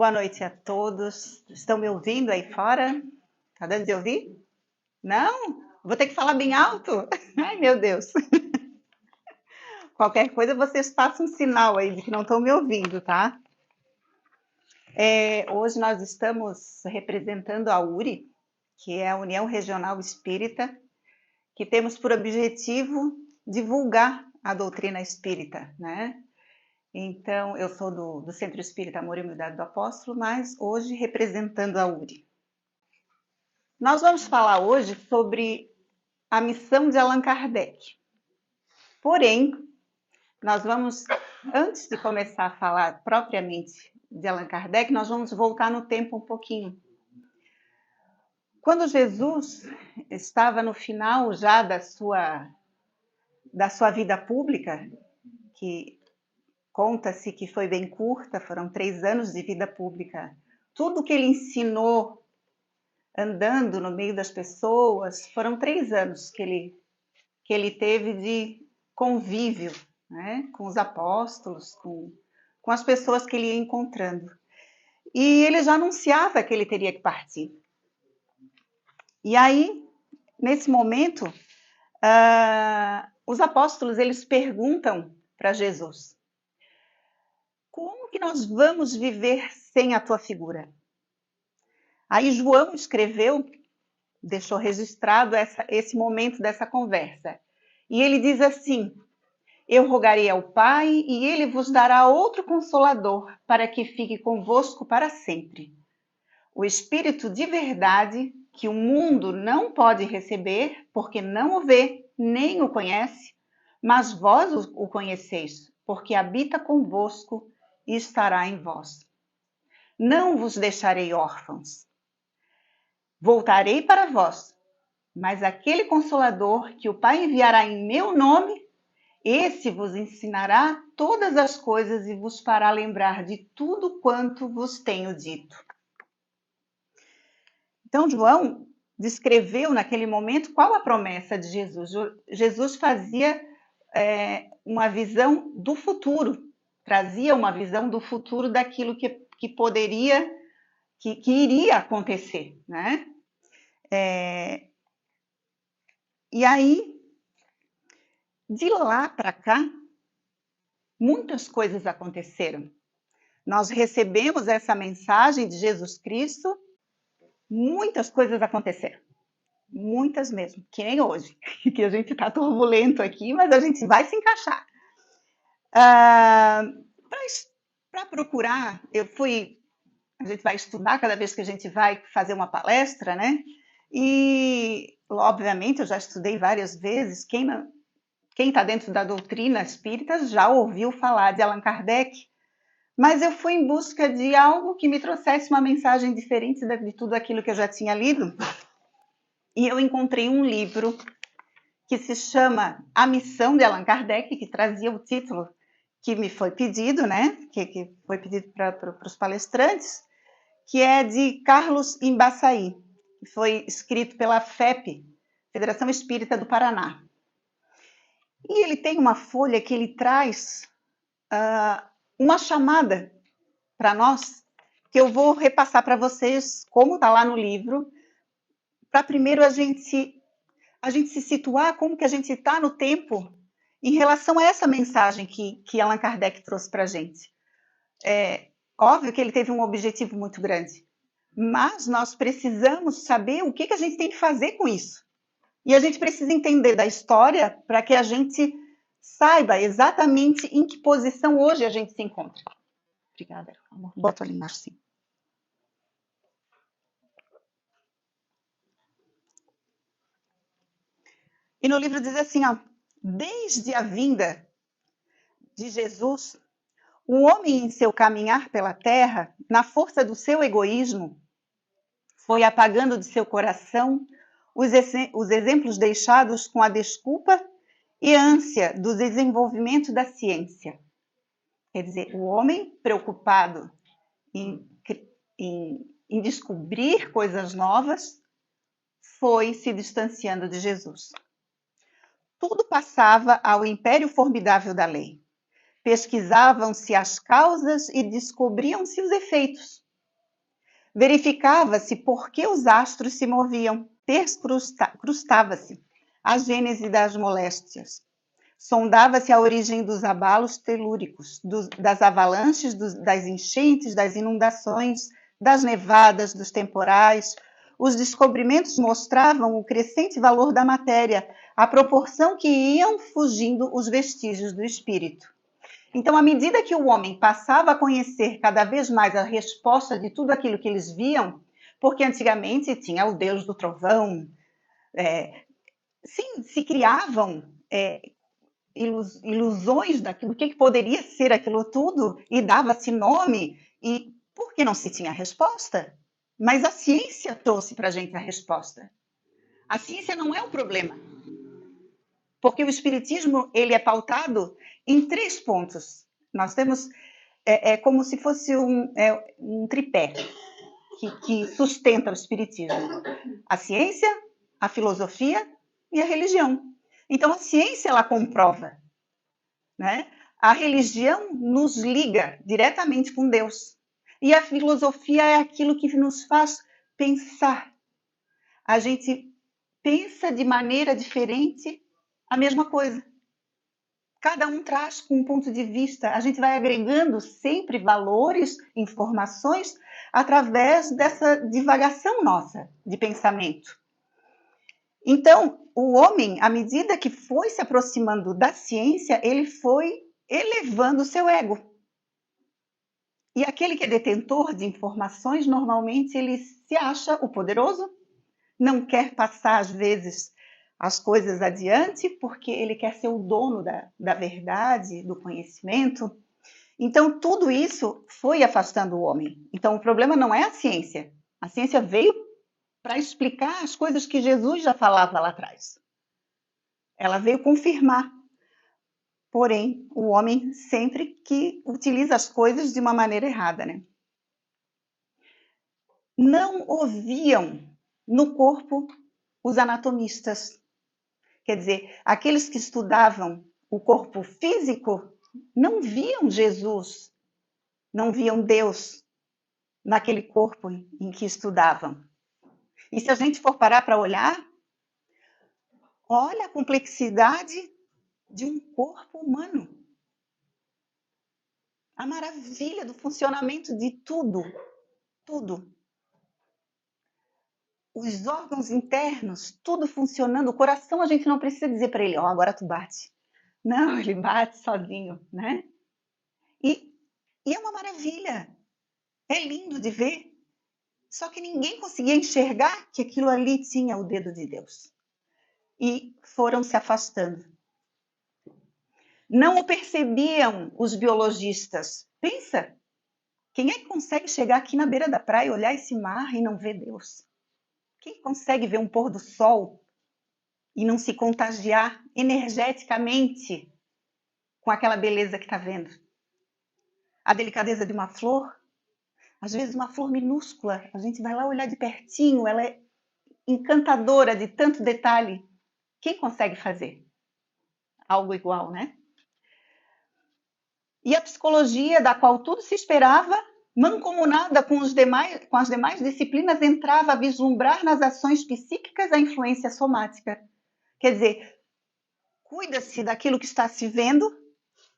Boa noite a todos. Estão me ouvindo aí fora? Tá dando de ouvir? Não? Vou ter que falar bem alto? Ai, meu Deus. Qualquer coisa, vocês passam um sinal aí de que não estão me ouvindo, tá? Hoje nós estamos representando a URI, que é a União Regional Espírita, que temos por objetivo divulgar a doutrina espírita, né? Então, eu sou do Centro Espírita Amor e Humildade do Apóstolo, mas hoje representando a URI. Nós vamos falar hoje sobre a missão de Allan Kardec. Porém, nós vamos, antes de começar a falar propriamente de Allan Kardec, nós vamos voltar no tempo um pouquinho. Quando Jesus estava no final já da sua vida pública, que conta-se que foi bem curta, foram 3 anos de vida pública, tudo que ele ensinou andando no meio das pessoas, foram 3 anos que ele teve de convívio, né, com os apóstolos, com as pessoas que ele ia encontrando. E ele já anunciava que ele teria que partir. E aí, nesse momento, os apóstolos eles perguntam para Jesus: como que nós vamos viver sem a tua figura? Aí João escreveu, deixou registrado esse momento dessa conversa. E ele diz assim: eu rogarei ao Pai e ele vos dará outro Consolador para que fique convosco para sempre. O Espírito de verdade que o mundo não pode receber porque não o vê nem o conhece, mas vós o conheceis, porque habita convosco e estará em vós. Não vos deixarei órfãos. Voltarei para vós, mas aquele Consolador que o Pai enviará em meu nome, esse vos ensinará todas as coisas e vos fará lembrar de tudo quanto vos tenho dito. Então, João descreveu naquele momento qual a promessa de Jesus. Jesus fazia uma visão do futuro, trazia uma visão do futuro daquilo que poderia, que iria acontecer, né? E aí, de lá para cá, muitas coisas aconteceram. Nós recebemos essa mensagem de Jesus Cristo, muitas coisas aconteceram. Muitas mesmo, que nem hoje, que a gente está turbulento aqui, mas a gente vai se encaixar. Para procurar, a gente vai estudar cada vez que a gente vai fazer uma palestra, né? E, obviamente, eu já estudei várias vezes, quem está dentro da doutrina espírita já ouviu falar de Allan Kardec, mas eu fui em busca de algo que me trouxesse uma mensagem diferente de tudo aquilo que eu já tinha lido. E eu encontrei um livro que se chama A Missão de Allan Kardec, que trazia o título que me foi pedido, né? Que foi pedido para os palestrantes, que é de Carlos Embaçaí, que foi escrito pela FEP, Federação Espírita do Paraná. E ele tem uma folha que ele traz uma chamada para nós, que eu vou repassar para vocês, como está lá no livro, para primeiro a gente se situar como que a gente está no tempo em relação a essa mensagem que Allan Kardec trouxe para a gente. Óbvio que ele teve um objetivo muito grande, mas nós precisamos saber o que a gente tem que fazer com isso. E a gente precisa entender da história para que a gente saiba exatamente em que posição hoje a gente se encontra. Obrigada, amor. Bota ali embaixo, sim. E no livro diz assim, ó: desde a vinda de Jesus, o homem em seu caminhar pela terra, na força do seu egoísmo, foi apagando de seu coração os exemplos deixados com a desculpa e ânsia do desenvolvimento da ciência. Quer dizer, o homem preocupado em descobrir coisas novas foi se distanciando de Jesus. Tudo passava ao império formidável da lei. Pesquisavam-se as causas e descobriam-se os efeitos. Verificava-se por que os astros se moviam, perscrustava-se a gênese das moléstias. Sondava-se a origem dos abalos telúricos, das avalanches, das enchentes, das inundações, das nevadas, dos temporais. Os descobrimentos mostravam o crescente valor da matéria, à proporção que iam fugindo os vestígios do espírito. Então, à medida que o homem passava a conhecer cada vez mais a resposta de tudo aquilo que eles viam, porque antigamente tinha o Deus do trovão, sim, se criavam ilusões daquilo, o que poderia ser aquilo tudo, e dava-se nome, e porque não se tinha resposta? Mas a ciência trouxe para a gente a resposta. A ciência não é o problema, porque o espiritismo ele é pautado em 3 pontos. Nós temos como se fosse um tripé que sustenta o espiritismo: a ciência, a filosofia e a religião. Então, a ciência ela comprova, né? A religião nos liga diretamente com Deus. E a filosofia é aquilo que nos faz pensar. A gente pensa de maneira diferente a mesma coisa. Cada um traz com um ponto de vista. A gente vai agregando sempre valores, informações, através dessa divagação nossa de pensamento. Então, o homem, à medida que foi se aproximando da ciência, ele foi elevando o seu ego. E aquele que é detentor de informações, normalmente ele se acha o poderoso, não quer passar, às vezes, as coisas adiante, porque ele quer ser o dono da verdade, do conhecimento. Então, tudo isso foi afastando o homem. Então, o problema não é a ciência. A ciência veio para explicar as coisas que Jesus já falava lá atrás. Ela veio confirmar. Porém, o homem sempre que utiliza as coisas de uma maneira errada, né? Não ouviam no corpo os anatomistas. Quer dizer, aqueles que estudavam o corpo físico não viam Jesus, não viam Deus naquele corpo em que estudavam. E se a gente for parar para olhar, olha a complexidade de um corpo humano. A maravilha do funcionamento de tudo, tudo. Os órgãos internos, tudo funcionando. O coração, a gente não precisa dizer para ele, agora tu bate. Não, ele bate sozinho, né? E é uma maravilha. É lindo de ver. Só que ninguém conseguia enxergar que aquilo ali tinha o dedo de Deus. E foram se afastando. Não o percebiam os biologistas. Pensa, quem é que consegue chegar aqui na beira da praia, olhar esse mar e não ver Deus? Quem consegue ver um pôr do sol e não se contagiar energeticamente com aquela beleza que está vendo? A delicadeza de uma flor, às vezes uma flor minúscula, a gente vai lá olhar de pertinho, ela é encantadora de tanto detalhe. Quem consegue fazer algo igual, né? E a psicologia, da qual tudo se esperava, mancomunada com as demais disciplinas, entrava a vislumbrar nas ações psíquicas a influência somática. Quer dizer, cuida-se daquilo que está se vendo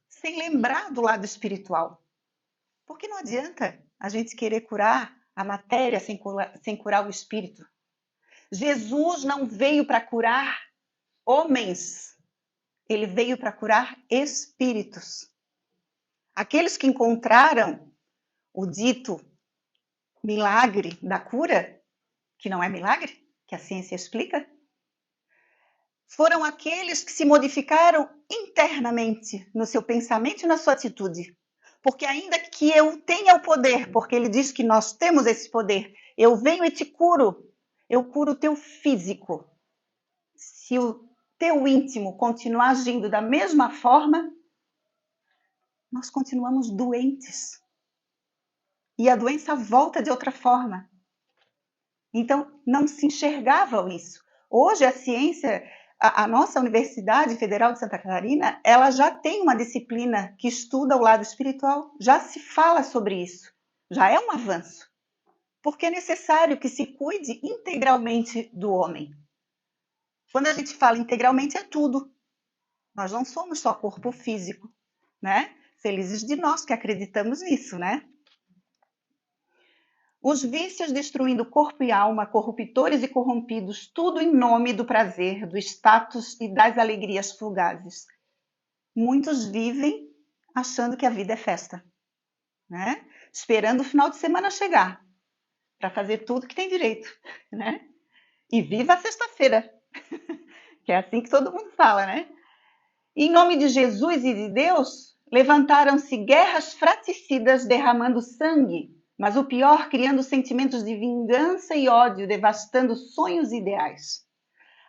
sem lembrar do lado espiritual. Porque não adianta a gente querer curar a matéria sem curar o espírito. Jesus não veio para curar homens, ele veio para curar espíritos. Aqueles que encontraram o dito milagre da cura, que não é milagre, que a ciência explica, foram aqueles que se modificaram internamente no seu pensamento e na sua atitude. Porque ainda que eu tenha o poder, porque ele diz que nós temos esse poder, eu venho e te curo, eu curo o teu físico. Se o teu íntimo continuar agindo da mesma forma, nós continuamos doentes. E a doença volta de outra forma. Então, não se enxergava isso. Hoje, a ciência, a nossa Universidade Federal de Santa Catarina, ela já tem uma disciplina que estuda o lado espiritual, já se fala sobre isso, já é um avanço. porque é necessário que se cuide integralmente do homem. Quando a gente fala integralmente, é tudo. Nós não somos só corpo físico, né? Felizes de nós que acreditamos nisso, né? Os vícios destruindo corpo e alma, corruptores e corrompidos, tudo em nome do prazer, do status e das alegrias fugazes. Muitos vivem achando que a vida é festa, né? Esperando o final de semana chegar para fazer tudo que tem direito, né? E viva a sexta-feira, que é assim que todo mundo fala, né? Em nome de Jesus e de Deus, levantaram-se guerras fratricidas derramando sangue, mas o pior, criando sentimentos de vingança e ódio, devastando sonhos e ideais.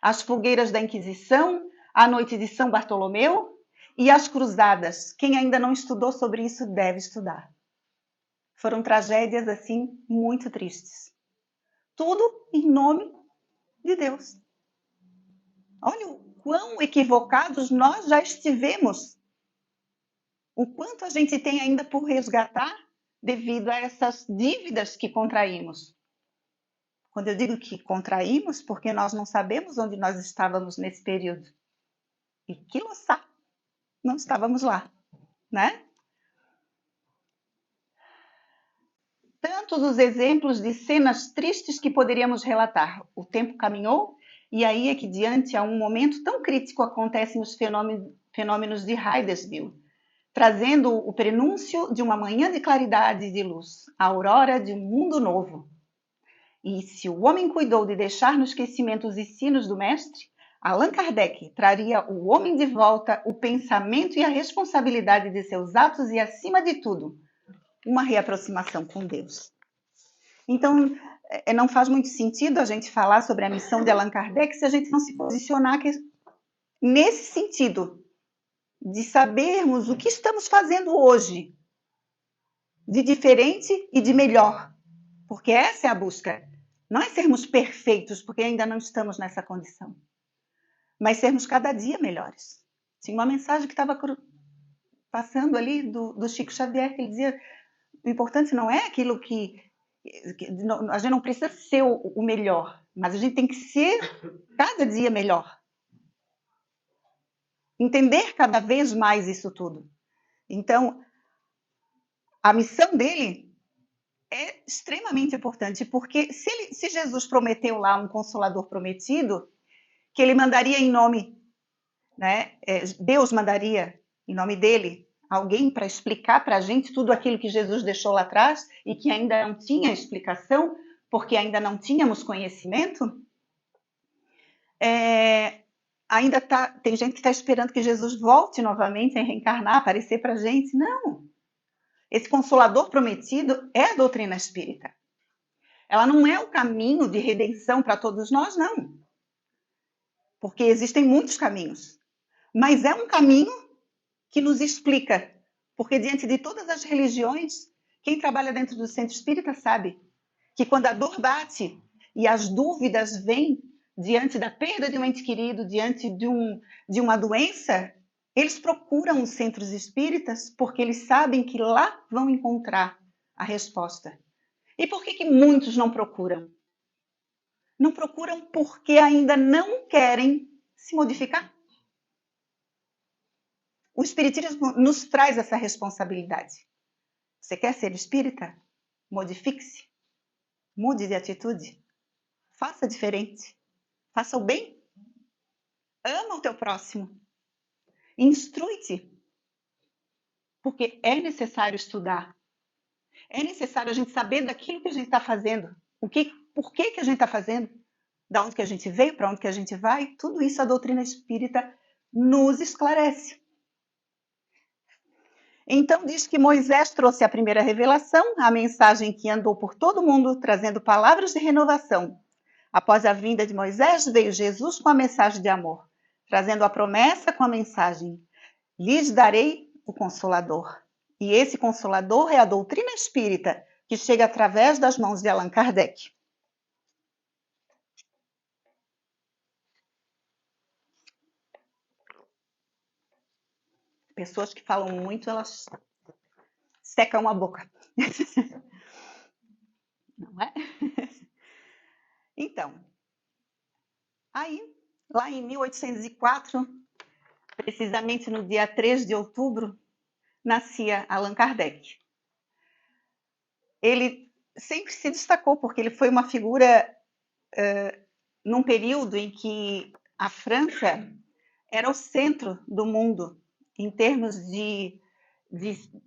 As fogueiras da Inquisição, a noite de São Bartolomeu e as cruzadas. Quem ainda não estudou sobre isso deve estudar. Foram tragédias, assim, muito tristes. Tudo em nome de Deus. Olha o quão equivocados nós já estivemos. O quanto a gente tem ainda por resgatar devido a essas dívidas que contraímos. Quando eu digo que contraímos, porque nós não sabemos onde nós estávamos nesse período. E que quiçá, não estávamos lá, né? Tantos os exemplos de cenas tristes que poderíamos relatar. O tempo caminhou e aí é que diante a um momento tão crítico acontecem os fenômenos de Hydesville, trazendo o prenúncio de uma manhã de claridade e de luz, a aurora de um mundo novo. E se o homem cuidou de deixar no esquecimento os ensinos do mestre, Allan Kardec traria o homem de volta, o pensamento e a responsabilidade de seus atos e, acima de tudo, uma reaproximação com Deus. Então, não faz muito sentido a gente falar sobre a missão de Allan Kardec se a gente não se posicionar nesse sentido, de sabermos o que estamos fazendo hoje, de diferente e de melhor, porque essa é a busca. Não é sermos perfeitos, porque ainda não estamos nessa condição, mas sermos cada dia melhores. Tinha uma mensagem que estava passando ali do Chico Xavier, que ele dizia: o importante não é aquilo que a gente não precisa ser o melhor, mas a gente tem que ser cada dia melhor. Entender cada vez mais isso tudo. Então, a missão dele é extremamente importante, porque se Jesus prometeu lá um Consolador prometido, que ele mandaria em nome, né? Deus mandaria em nome dele alguém para explicar para a gente tudo aquilo que Jesus deixou lá atrás e que ainda não tinha explicação, porque ainda não tínhamos conhecimento, ainda tem gente que está esperando que Jesus volte novamente a reencarnar, aparecer para a gente. Não. Esse Consolador prometido é a doutrina espírita. Ela não é o caminho de redenção para todos nós, não. Porque existem muitos caminhos. Mas é um caminho que nos explica. Porque diante de todas as religiões, quem trabalha dentro do centro espírita sabe que quando a dor bate e as dúvidas vêm diante da perda de um ente querido, diante de uma doença, eles procuram os centros espíritas porque eles sabem que lá vão encontrar a resposta. E por que muitos não procuram? Não procuram porque ainda não querem se modificar. O Espiritismo nos traz essa responsabilidade. Você quer ser espírita? Modifique-se. Mude de atitude. Faça diferente. Faça o bem. Ama o teu próximo. Instrui-te. Porque é necessário estudar. É necessário a gente saber daquilo que a gente está fazendo. Por que a gente está fazendo? Da onde que a gente veio, para onde que a gente vai. Tudo isso a doutrina espírita nos esclarece. Então diz que Moisés trouxe a primeira revelação, a mensagem que andou por todo mundo, trazendo palavras de renovação. Após a vinda de Moisés, veio Jesus com a mensagem de amor, trazendo a promessa com a mensagem: lhes darei o Consolador. E esse Consolador é a doutrina espírita, que chega através das mãos de Allan Kardec. Pessoas que falam muito, elas secam a boca. Não é? Então, aí, lá em 1804, precisamente no dia 3 de outubro, nascia Allan Kardec. Ele sempre se destacou porque ele foi uma figura num período em que a França era o centro do mundo em termos de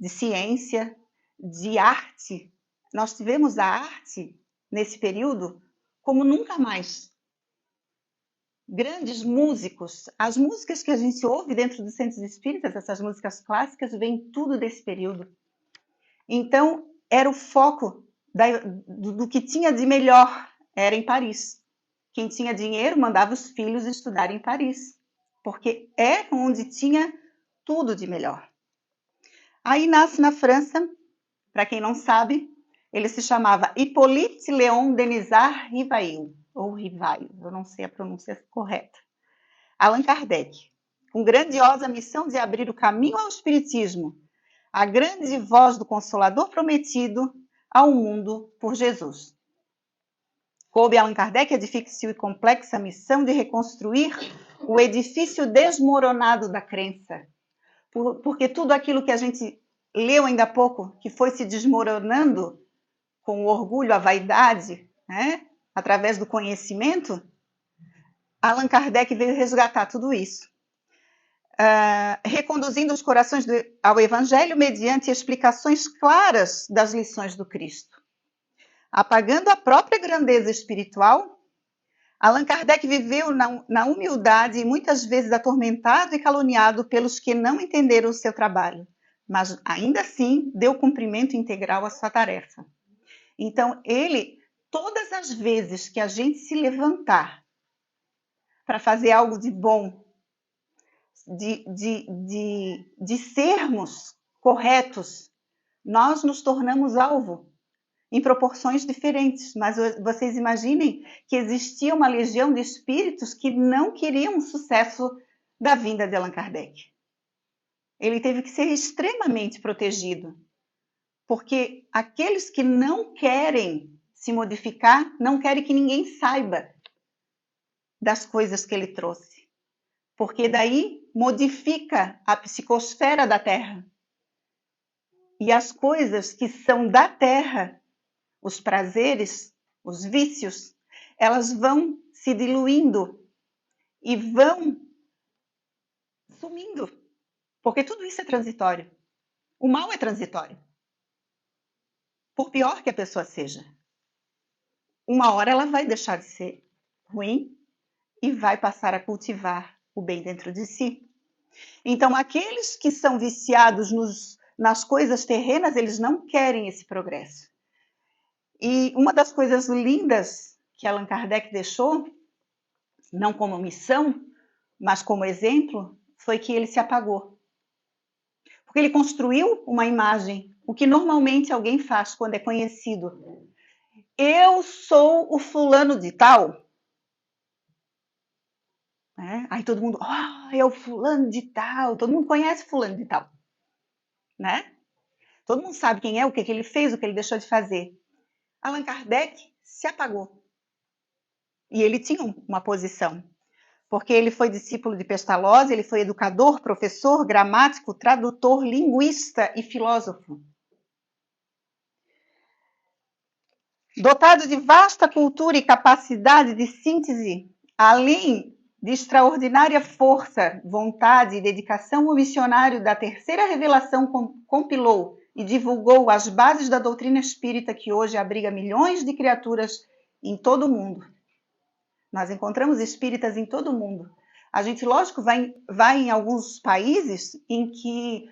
ciência, de arte. Nós tivemos a arte nesse período como nunca mais. Grandes músicos, as músicas que a gente ouve dentro dos centros espíritas, essas músicas clássicas, vêm tudo desse período. Então, era o foco do que tinha de melhor, era em Paris. Quem tinha dinheiro mandava os filhos estudar em Paris, porque é onde tinha tudo de melhor. Aí nasce na França, para quem não sabe, ele se chamava Hippolyte Léon Denisard Rivail, ou Rivail, eu não sei a pronúncia correta. Allan Kardec, com grandiosa missão de abrir o caminho ao espiritismo, a grande voz do Consolador prometido ao mundo por Jesus. Coube a Allan Kardec a difícil e complexa missão de reconstruir o edifício desmoronado da crença, porque tudo aquilo que a gente leu ainda há pouco, que foi se desmoronando com o orgulho, a vaidade, né, através do conhecimento, Allan Kardec veio resgatar tudo isso. Reconduzindo os corações ao Evangelho mediante explicações claras das lições do Cristo. Apagando a própria grandeza espiritual, Allan Kardec viveu na humildade e muitas vezes atormentado e caluniado pelos que não entenderam o seu trabalho, mas ainda assim deu cumprimento integral à sua tarefa. Então, todas as vezes que a gente se levantar para fazer algo de bom, de sermos corretos, nós nos tornamos alvo em proporções diferentes, mas vocês imaginem que existia uma legião de espíritos que não queriam o sucesso da vinda de Allan Kardec. Ele teve que ser extremamente protegido, porque aqueles que não querem se modificar, não querem que ninguém saiba das coisas que ele trouxe, porque daí modifica a psicosfera da Terra. E as coisas que são da Terra, os prazeres, os vícios, elas vão se diluindo e vão sumindo, porque tudo isso é transitório. O mal é transitório, por pior que a pessoa seja. Uma hora ela vai deixar de ser ruim e vai passar a cultivar o bem dentro de si. Então, aqueles que são viciados nas coisas terrenas, eles não querem esse progresso. E uma das coisas lindas que Allan Kardec deixou, não como missão, mas como exemplo, foi que ele se apagou. Porque ele construiu uma imagem, o que normalmente alguém faz quando é conhecido. Eu sou o fulano de tal. Aí todo mundo, é o fulano de tal. Todo mundo conhece fulano de tal. Né? Todo mundo sabe quem é, o que ele fez, o que ele deixou de fazer. Allan Kardec se apagou. E ele tinha uma posição. Porque ele foi discípulo de Pestalozzi, ele foi educador, professor, gramático, tradutor, linguista e filósofo. Dotado de vasta cultura e capacidade de síntese, além de extraordinária força, vontade e dedicação, o missionário da Terceira Revelação compilou e divulgou as bases da doutrina espírita que hoje abriga milhões de criaturas em todo o mundo. Nós encontramos espíritas em todo o mundo. A gente, lógico, vai em alguns países em que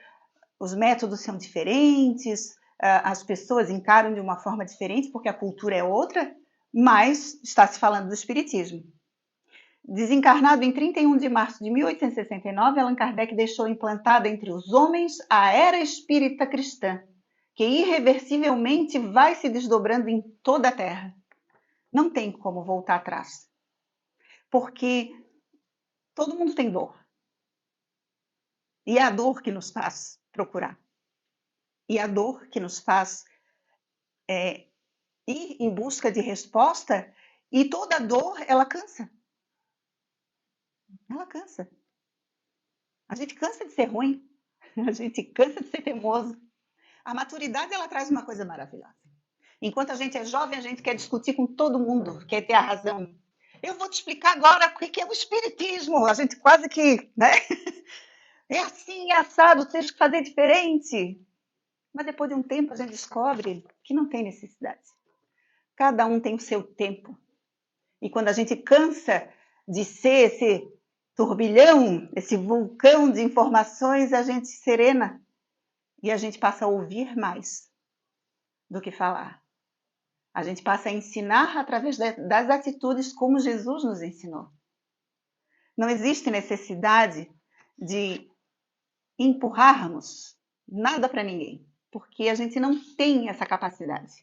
os métodos são diferentes, as pessoas encaram de uma forma diferente, porque a cultura é outra, mas está se falando do espiritismo. Desencarnado em 31 de março de 1869, Allan Kardec deixou implantada entre os homens a era espírita cristã, que irreversivelmente vai se desdobrando em toda a Terra. Não tem como voltar atrás. Porque todo mundo tem dor. E é a dor que nos faz procurar. E a dor que nos faz ir em busca de resposta E toda dor, ela cansa. Ela cansa. A gente cansa de ser ruim. A gente cansa de ser teimoso. A maturidade, ela traz uma coisa maravilhosa. Enquanto a gente é jovem, a gente quer discutir com todo mundo, quer ter a razão. Eu vou te explicar agora o que é o espiritismo. A gente quase que, né? É assim, é assado, tens que fazer diferente. Mas depois de um tempo a gente descobre que não tem necessidade. Cada um tem o seu tempo. E quando a gente cansa de ser esse turbilhão, esse vulcão de informações, a gente serena e a gente passa a ouvir mais do que falar. A gente passa a ensinar através das atitudes como Jesus nos ensinou. Não existe necessidade de empurrarmos nada para ninguém, porque a gente não tem essa capacidade.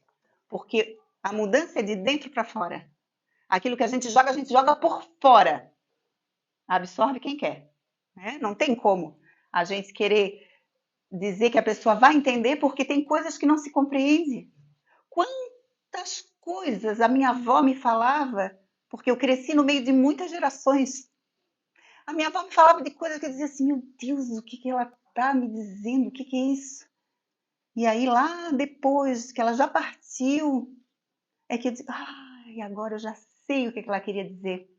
Porque a mudança é de dentro para fora. Aquilo que a gente joga por fora. Absorve quem quer. Né? Não tem como a gente querer dizer que a pessoa vai entender, porque tem coisas que não se compreende. Quantas coisas a minha avó me falava, porque eu cresci no meio de muitas gerações. A minha avó me falava de coisas que eu dizia assim, meu Deus, o que ela está me dizendo? O que é isso? E aí lá depois que ela já partiu, é que eu disse, agora eu já sei o que ela queria dizer.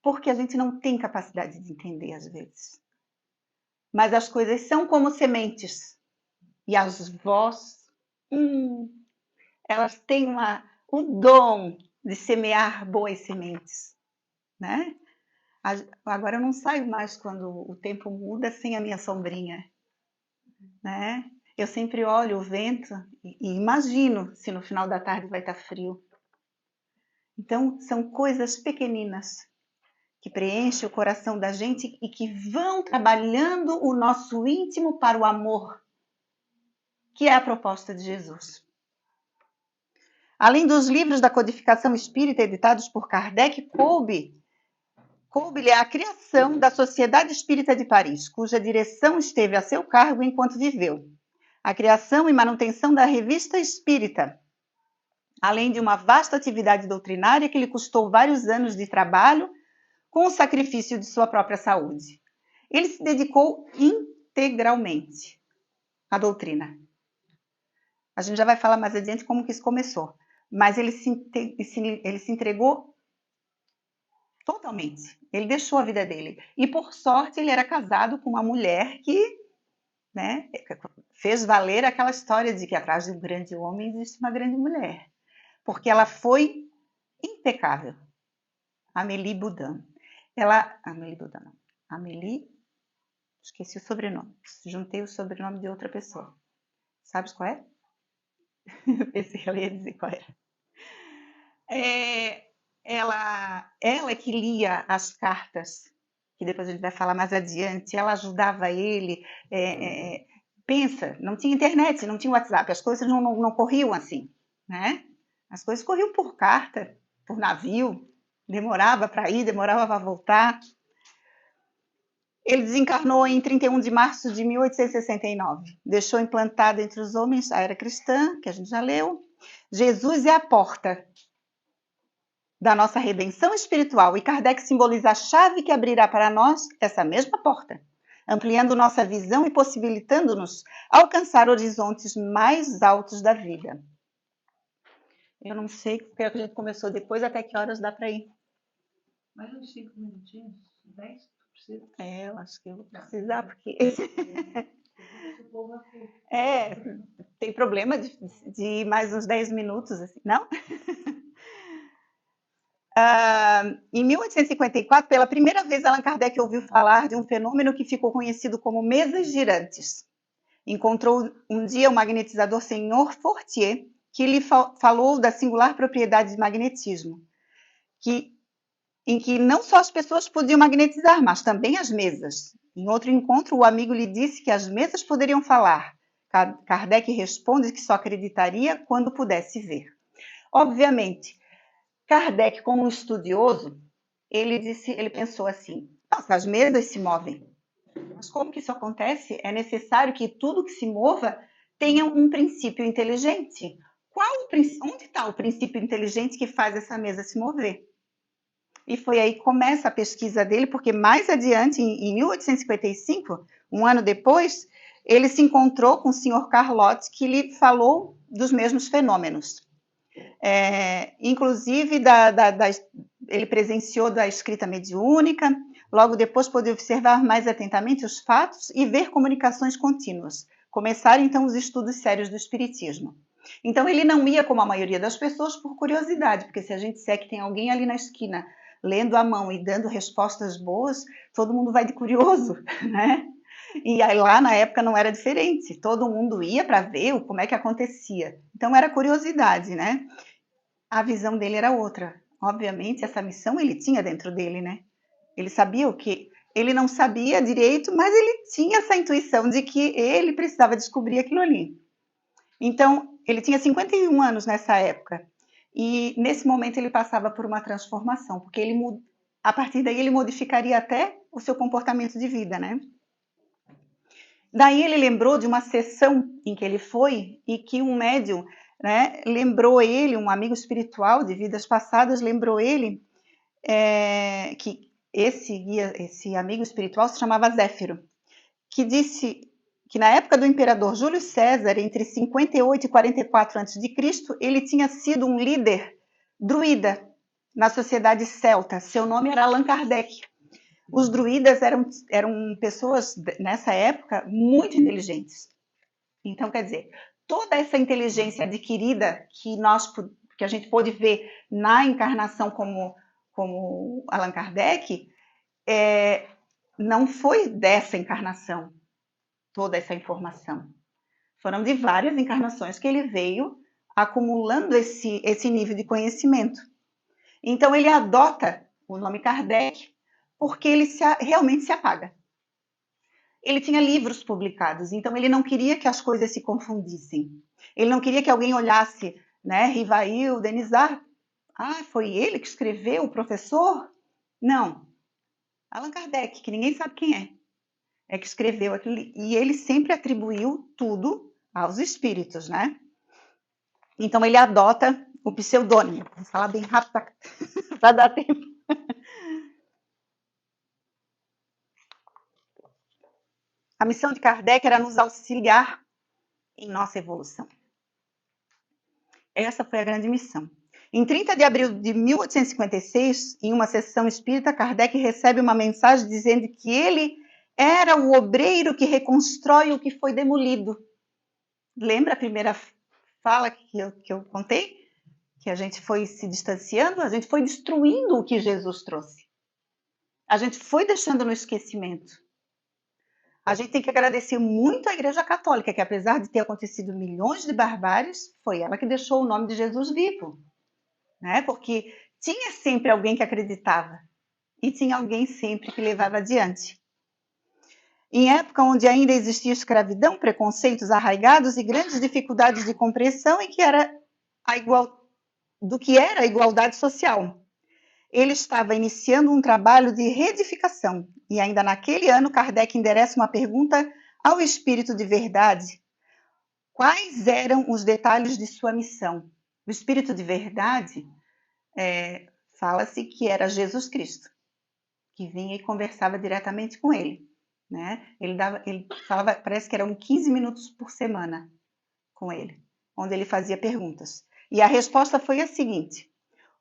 Porque a gente não tem capacidade de entender às vezes. Mas as coisas são como sementes. E as vós, elas têm o dom de semear boas sementes. Né? Agora eu não saio mais quando o tempo muda sem a minha sombrinha. Né? Eu sempre olho o vento e imagino se no final da tarde vai estar frio. Então, são coisas pequeninas que preenchem o coração da gente e que vão trabalhando o nosso íntimo para o amor, que é a proposta de Jesus. Além dos livros da codificação espírita editados por Kardec, coube-lhe a criação da Sociedade Espírita de Paris, cuja direção esteve a seu cargo enquanto viveu. A criação e manutenção da Revista Espírita, além de uma vasta atividade doutrinária que lhe custou vários anos de trabalho com o sacrifício de sua própria saúde. Ele se dedicou integralmente à doutrina. A gente já vai falar mais adiante como que isso começou. Mas ele se entregou totalmente. Ele deixou a vida dele. E, por sorte, ele era casado com uma mulher que, né, fez valer aquela história de que atrás de um grande homem existe uma grande mulher. Porque ela foi impecável. Amélie Boudin. Amélie, esqueci o sobrenome. Juntei o sobrenome de outra pessoa. Sabes qual é? Eu pensei que ela ia dizer qual era. Ela é que lia as cartas, que depois a gente vai falar mais adiante. Ela ajudava ele. Pensa, não tinha internet, não tinha WhatsApp, as coisas não corriam assim, né? As coisas corriam por carta, por navio, demorava para ir, demorava para voltar. Ele desencarnou em 31 de março de 1869. Deixou implantado entre os homens a era cristã, que a gente já leu. Jesus é a porta da nossa redenção espiritual e Kardec simboliza a chave que abrirá para nós essa mesma porta, ampliando nossa visão e possibilitando-nos alcançar horizontes mais altos da vida. Eu não sei porque a gente começou depois, até que horas dá para ir. Mais uns 5 minutinhos, 10%. Eu acho que eu vou precisar, porque... tem problema de ir mais uns 10 minutos, assim, não? Em 1854, pela primeira vez, Allan Kardec ouviu falar de um fenômeno que ficou conhecido como mesas girantes. Encontrou um dia o magnetizador Senhor Fortier, que lhe falou da singular propriedade de magnetismo, em que não só as pessoas podiam magnetizar, mas também as mesas. Em outro encontro, o amigo lhe disse que as mesas poderiam falar. Kardec responde que só acreditaria quando pudesse ver. Obviamente, Kardec, como um estudioso, ele pensou assim, nossa, as mesas se movem. Mas como que isso acontece? É necessário que tudo que se mova tenha um princípio inteligente. onde está o princípio inteligente que faz essa mesa se mover? E foi aí que começa a pesquisa dele, porque mais adiante, em 1855, um ano depois, ele se encontrou com o Sr. Carlotti, que lhe falou dos mesmos fenômenos. Inclusive, ele presenciou da escrita mediúnica, logo depois pôde observar mais atentamente os fatos e ver comunicações contínuas. Começaram, então, os estudos sérios do espiritismo. Então, ele não ia, como a maioria das pessoas, por curiosidade, porque se a gente disser que tem alguém ali na esquina lendo a mão e dando respostas boas, todo mundo vai de curioso, né? E aí, lá na época não era diferente, todo mundo ia para ver como é que acontecia. Então era curiosidade, né? A visão dele era outra. Obviamente, essa missão ele tinha dentro dele, né? Ele sabia o que... Ele não sabia direito, mas ele tinha essa intuição de que ele precisava descobrir aquilo ali. Então, ele tinha 51 anos nessa época. E nesse momento ele passava por uma transformação, porque a partir daí ele modificaria até o seu comportamento de vida, né? Daí ele lembrou de uma sessão em que ele foi e que um médium, né, lembrou ele, um amigo espiritual de vidas passadas, lembrou ele que esse amigo espiritual se chamava Zéfiro, que disse que na época do imperador Júlio César, entre 58 e 44 a.C., ele tinha sido um líder druida na sociedade celta. Seu nome era Allan Kardec. Os druidas eram pessoas, nessa época, muito inteligentes. Então, quer dizer, toda essa inteligência adquirida que a gente pôde ver na encarnação como Allan Kardec, não foi dessa encarnação, toda essa informação. Foram de várias encarnações que ele veio acumulando esse nível de conhecimento. Então, ele adota o nome Kardec porque ele realmente se apaga. Ele tinha livros publicados, então ele não queria que as coisas se confundissem. Ele não queria que alguém olhasse, né, Rivail, Denizar, foi ele que escreveu, o professor? Não. Allan Kardec, que ninguém sabe quem é que escreveu aquilo. E ele sempre atribuiu tudo aos espíritos, né? Então ele adota o pseudônimo. Vou falar bem rápido para dar tempo. A missão de Kardec era nos auxiliar em nossa evolução. Essa foi a grande missão. Em 30 de abril de 1856, em uma sessão espírita, Kardec recebe uma mensagem dizendo que ele era o obreiro que reconstrói o que foi demolido. Lembra a primeira fala que eu contei? Que a gente foi se distanciando, a gente foi destruindo o que Jesus trouxe. A gente foi deixando no esquecimento. A gente tem que agradecer muito à Igreja Católica, que apesar de ter acontecido milhões de barbáries, foi ela que deixou o nome de Jesus vivo. Né? Porque tinha sempre alguém que acreditava e tinha alguém sempre que levava adiante. Em época onde ainda existia escravidão, preconceitos arraigados e grandes dificuldades de compreensão e que era do que era a igualdade social. Ele estava iniciando um trabalho de reedificação e ainda naquele ano Kardec endereça uma pergunta ao Espírito de Verdade. Quais eram os detalhes de sua missão? O Espírito de Verdade fala-se que era Jesus Cristo, que vinha e conversava diretamente com ele. Né? Ele falava, parece que eram 15 minutos por semana com ele, onde ele fazia perguntas. E a resposta foi a seguinte: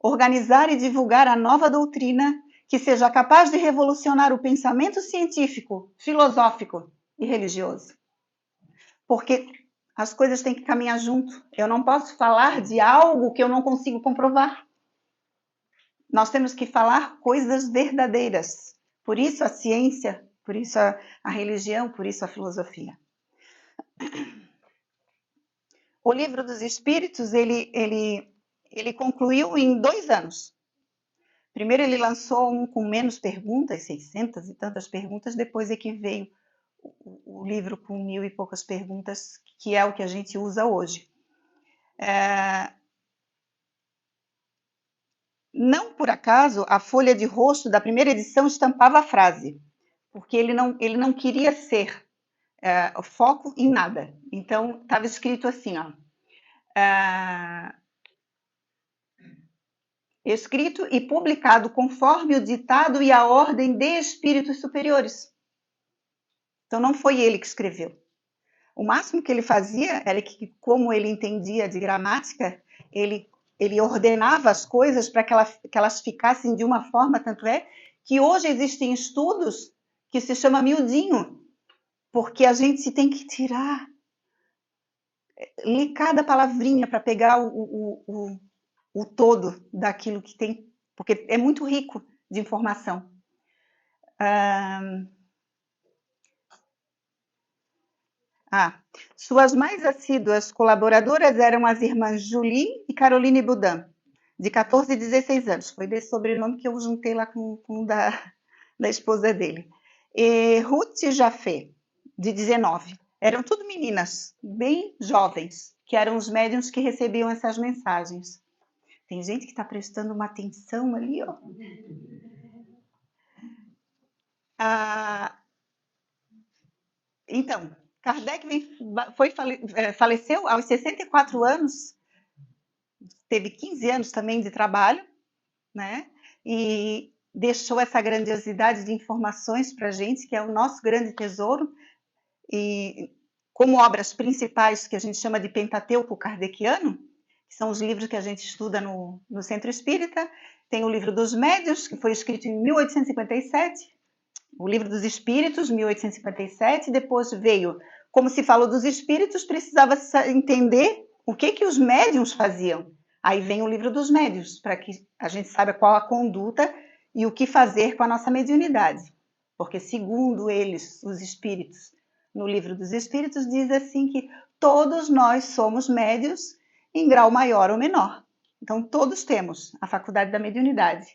organizar e divulgar a nova doutrina que seja capaz de revolucionar o pensamento científico, filosófico e religioso. Porque as coisas têm que caminhar junto. Eu não posso falar de algo que eu não consigo comprovar. Nós temos que falar coisas verdadeiras. Por isso a ciência, por isso a religião, por isso a filosofia. O Livro dos Espíritos, ele concluiu em 2 anos. Primeiro ele lançou um com menos perguntas, 600 e tantas perguntas, depois é que veio o livro com 1000 e poucas perguntas, que é o que a gente usa hoje. Não por acaso, a folha de rosto da primeira edição estampava a frase, porque ele não queria ser foco em nada. Então, estava escrito assim, ó, escrito e publicado conforme o ditado e a ordem de espíritos superiores. Então, não foi ele que escreveu. O máximo que ele fazia era que, como ele entendia de gramática, ele ordenava as coisas para que elas ficassem de uma forma, tanto é que hoje existem estudos que se chama miudinho, porque a gente tem que tirar, ler cada palavrinha para pegar o todo daquilo que tem, porque é muito rico de informação. Suas mais assíduas colaboradoras eram as irmãs Julie e Caroline Boudin, de 14 e 16 anos. Foi desse sobrenome que eu juntei lá com o da esposa dele. E Ruth e Jafé, de 19. Eram tudo meninas, bem jovens, que eram os médiuns que recebiam essas mensagens. Tem gente que está prestando uma atenção ali, ó. Então, Kardec faleceu aos 64 anos, teve 15 anos também de trabalho, né? E deixou essa grandiosidade de informações para a gente, que é o nosso grande tesouro, e como obras principais que a gente chama de Pentateuco Kardeciano, que são os livros que a gente estuda no Centro Espírita. Tem o Livro dos Médiuns, que foi escrito em 1857, o Livro dos Espíritos, 1857, depois veio, como se falou dos espíritos, precisava entender o que os médiuns faziam. Aí vem o Livro dos Médiuns, para que a gente saiba qual a conduta e o que fazer com a nossa mediunidade. Porque, segundo eles, os espíritos, no Livro dos Espíritos, diz assim que todos nós somos médiuns em grau maior ou menor. Então, todos temos a faculdade da mediunidade.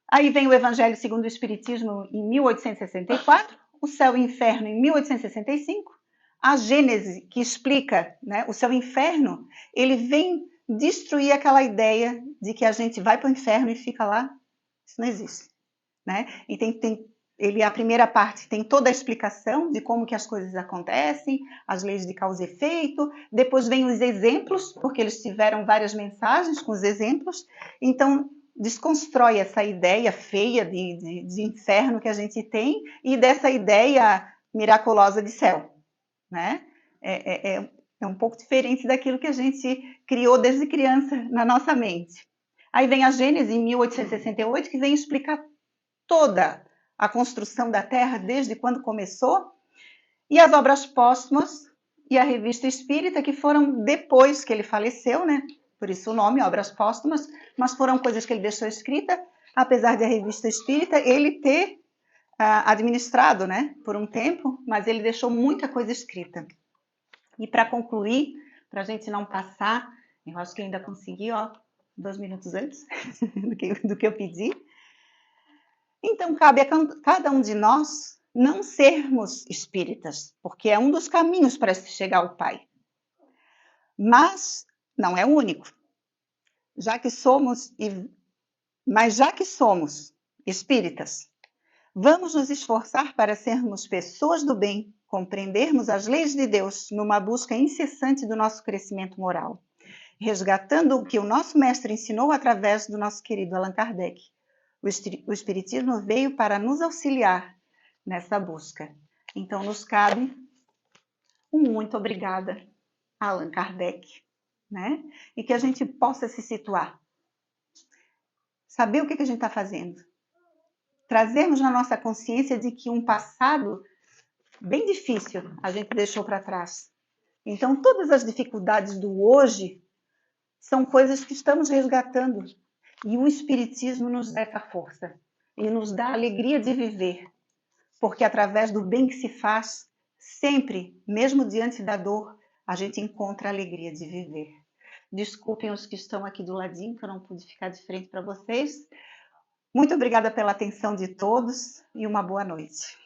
Aí vem o Evangelho segundo o Espiritismo em 1864, o Céu e o Inferno em 1865, a Gênese, que explica, né, o céu e o inferno, ele vem destruir aquela ideia de que a gente vai para o inferno e fica lá. Isso não existe. Né? E a primeira parte tem toda a explicação de como que as coisas acontecem, as leis de causa e efeito, depois vem os exemplos, porque eles tiveram várias mensagens com os exemplos, então desconstrói essa ideia feia de inferno que a gente tem e dessa ideia miraculosa de céu, né? É um pouco diferente daquilo que a gente criou desde criança na nossa mente. Aí vem a Gênese, em 1868, que vem explicar toda a construção da Terra desde quando começou, e as obras póstumas e a Revista Espírita, que foram depois que ele faleceu, né? Por isso o nome, Obras Póstumas, mas foram coisas que ele deixou escrita, apesar de a Revista Espírita ele ter administrado, né, por um tempo, mas ele deixou muita coisa escrita. E para concluir, para a gente não passar, eu acho que ainda consegui, 2 minutos antes do que eu pedi. Então, cabe a cada um de nós não sermos espíritas, porque é um dos caminhos para se chegar ao Pai. Mas não é o único. Mas já que somos espíritas, vamos nos esforçar para sermos pessoas do bem, compreendermos as leis de Deus numa busca incessante do nosso crescimento moral, resgatando o que o nosso mestre ensinou através do nosso querido Allan Kardec. O Espiritismo veio para nos auxiliar nessa busca. Então, nos cabe um muito obrigada a Allan Kardec, né? E que a gente possa se situar. Saber o que a gente está fazendo. Trazermos na nossa consciência de que um passado bem difícil a gente deixou para trás. Então, todas as dificuldades do hoje são coisas que estamos resgatando. E o Espiritismo nos dá essa força e nos dá a alegria de viver, porque através do bem que se faz, sempre, mesmo diante da dor, a gente encontra a alegria de viver. Desculpem os que estão aqui do ladinho, que eu não pude ficar de frente para vocês. Muito obrigada pela atenção de todos e uma boa noite.